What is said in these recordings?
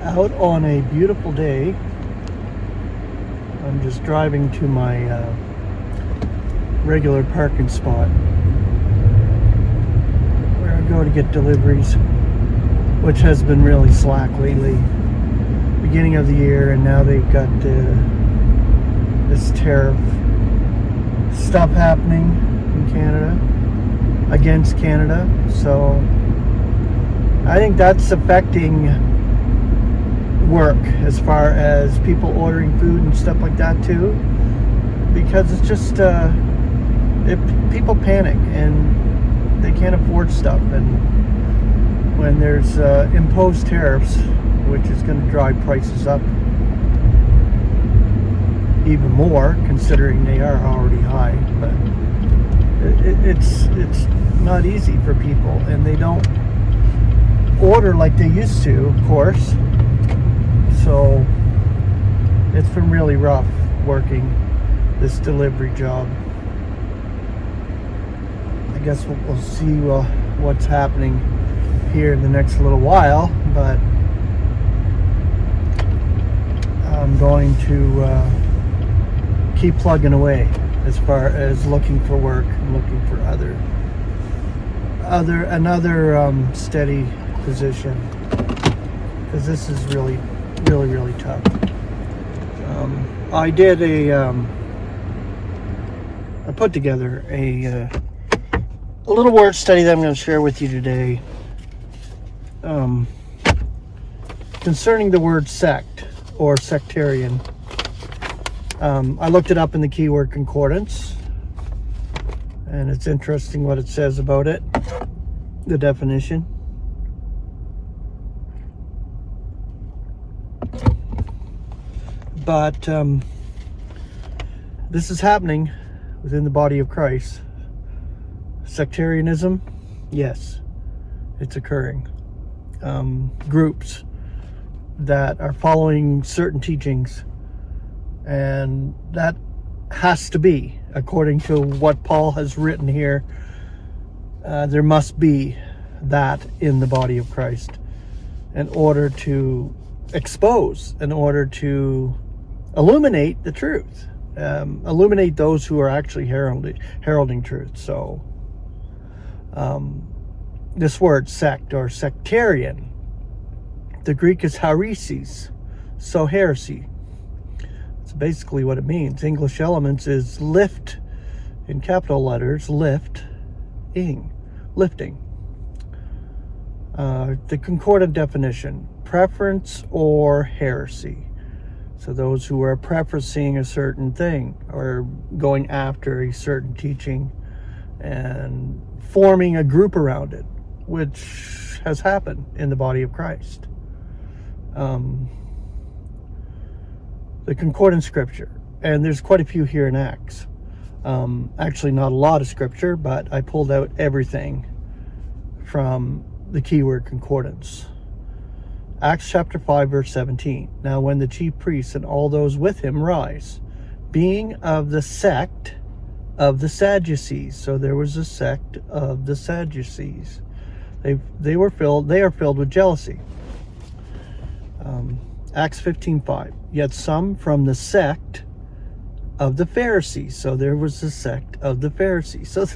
out on a beautiful day. I'm just driving to my regular parking spot where I go to get deliveries, which has been really slack lately. Beginning of the year, and now they've got this tariff stuff happening in Canada, against Canada. So I think that's affecting work as far as people ordering food and stuff like that too, because it's just people panic and they can't afford stuff, and when there's imposed tariffs, which is going to drive prices up even more, considering they are already high. But it's not easy for people, and they don't order like they used to, of course. So it's been really rough working this delivery job. I guess we'll see what's happening here in the next little while, but I'm going to keep plugging away as far as looking for work and looking for another steady position, because this is really tough. I did I put together a little word study that I'm going to share with you today, concerning the word sect or sectarian. I looked it up in the keyword concordance, and it's interesting what it says about it, the definition. But this is happening within the body of Christ. Sectarianism, yes, it's occurring. Groups that are following certain teachings, and that has to be, according to what Paul has written here, there must be that in the body of Christ in order to expose, in order to illuminate the truth, illuminate those who are actually heralding truth. So this word sect or sectarian, the Greek is heresis, so heresy. It's basically what it means. English Elements is lift, in capital letters, lifting. The concordant definition, preference or heresy. So those who are preferencing a certain thing or going after a certain teaching and forming a group around it, which has happened in the body of Christ. The concordant scripture, and there's quite a few here in Acts. Actually, not a lot of scripture, but I pulled out everything from the keyword concordance. Acts chapter 5, verse 17. Now when the chief priests and all those with him rise, being of the sect of the Sadducees. So there was a sect of the Sadducees. They are filled with jealousy. Acts 15:5. Yet some from the sect of the Pharisees. So there was a sect of the Pharisees. So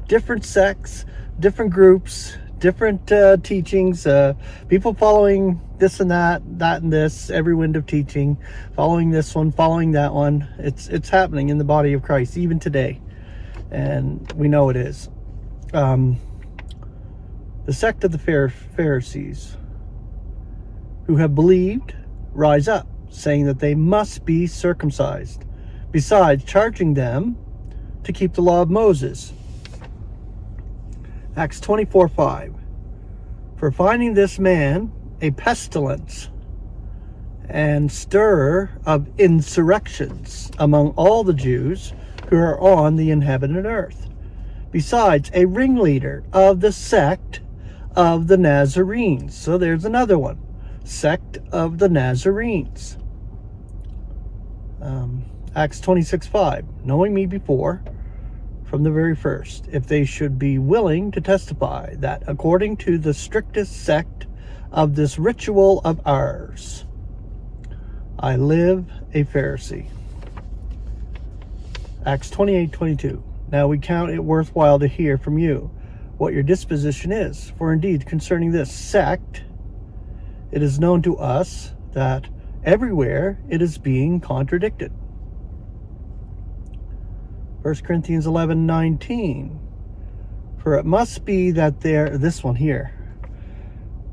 different sects, different groups, different teachings, people following this and that and this, every wind of teaching, following this one, following that one. It's happening in the body of Christ even today, and we know it is. The sect of the Pharisees, who have believed, rise up, saying that they must be circumcised, besides charging them to keep the law of Moses. Acts 24:5. For finding this man a pestilence and stirrer of insurrections among all the Jews who are on the inhabited earth, besides a ringleader of the sect of the Nazarenes. So there's another one, sect of the Nazarenes. Acts 26:5. Knowing me before, from the very first, if they should be willing to testify that according to the strictest sect of this ritual of ours. I live a Pharisee. Acts 28:22. Now we count it worthwhile to hear from you what your disposition is. For indeed, concerning this sect, it is known to us that everywhere it is being contradicted. 1 Corinthians 11:19. For it must be that this one here,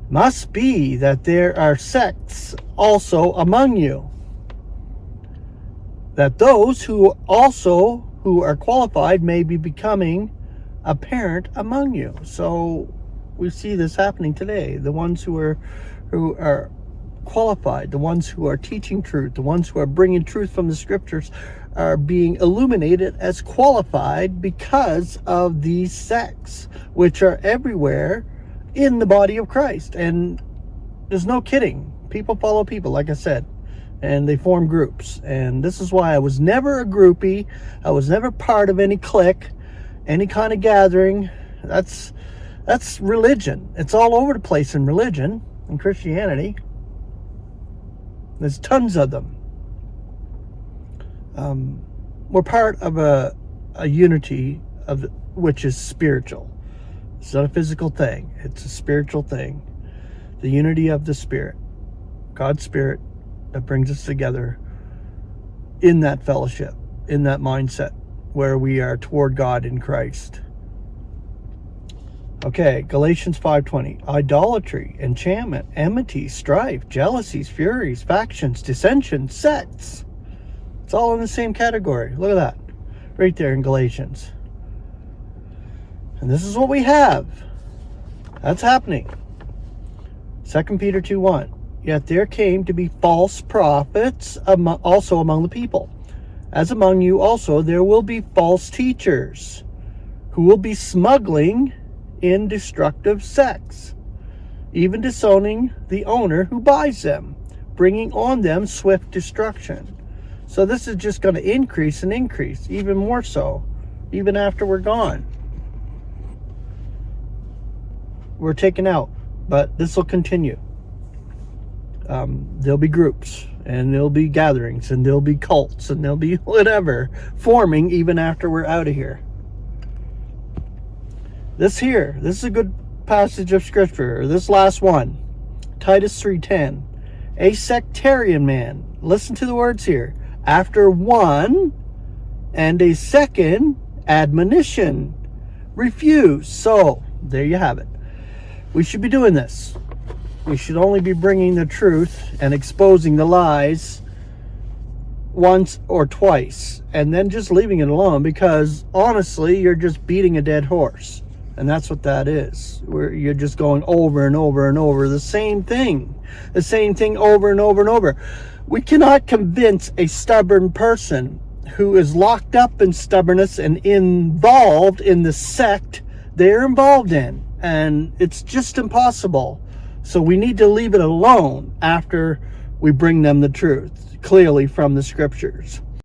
must be that there are sects also among you, that those who are qualified may be becoming apparent among you. So we see this happening today. The ones who are qualified, the ones who are teaching truth, the ones who are bringing truth from the scriptures are being illuminated as qualified because of these sects, which are everywhere in the body of Christ. And there's no kidding. People follow people, like I said, and they form groups. And this is why I was never a groupie. I was never part of any clique, any kind of gathering. That's religion. It's all over the place in religion, in Christianity. There's tons of them. We're part of a unity which is spiritual. It's not a physical thing. It's a spiritual thing. The unity of the Spirit. God's Spirit that brings us together in that fellowship, in that mindset where we are toward God in Christ. Okay, Galatians 5:20. Idolatry, enchantment, enmity, strife, jealousies, furies, factions, dissensions, sects. It's all in the same category. Look at that. Right there in Galatians. And this is what we have. That's happening. 2 Peter 2:1. Yet there came to be false prophets also among the people. As among you also there will be false teachers who will be smuggling in destructive sects, even disowning the owner who buys them, bringing on them swift destruction. So this is just going to increase and increase, even more so, even after we're gone. We're taken out, but this will continue. There'll be groups, and there'll be gatherings, and there'll be cults, and there'll be whatever forming even after we're out of here. This is a good passage of scripture. This last one, Titus 3:10. A sectarian man, listen to the words here, after one and a second admonition refuse. So there you have it. We should be doing this. We should only be bringing the truth and exposing the lies once or twice, and then just leaving it alone, because honestly you're just beating a dead horse. And that's what that is. Where you're just going over and over and over the same thing over and over and over. We cannot convince a stubborn person who is locked up in stubbornness and involved in the sect they're involved in. And it's just impossible. So we need to leave it alone after we bring them the truth, clearly from the scriptures.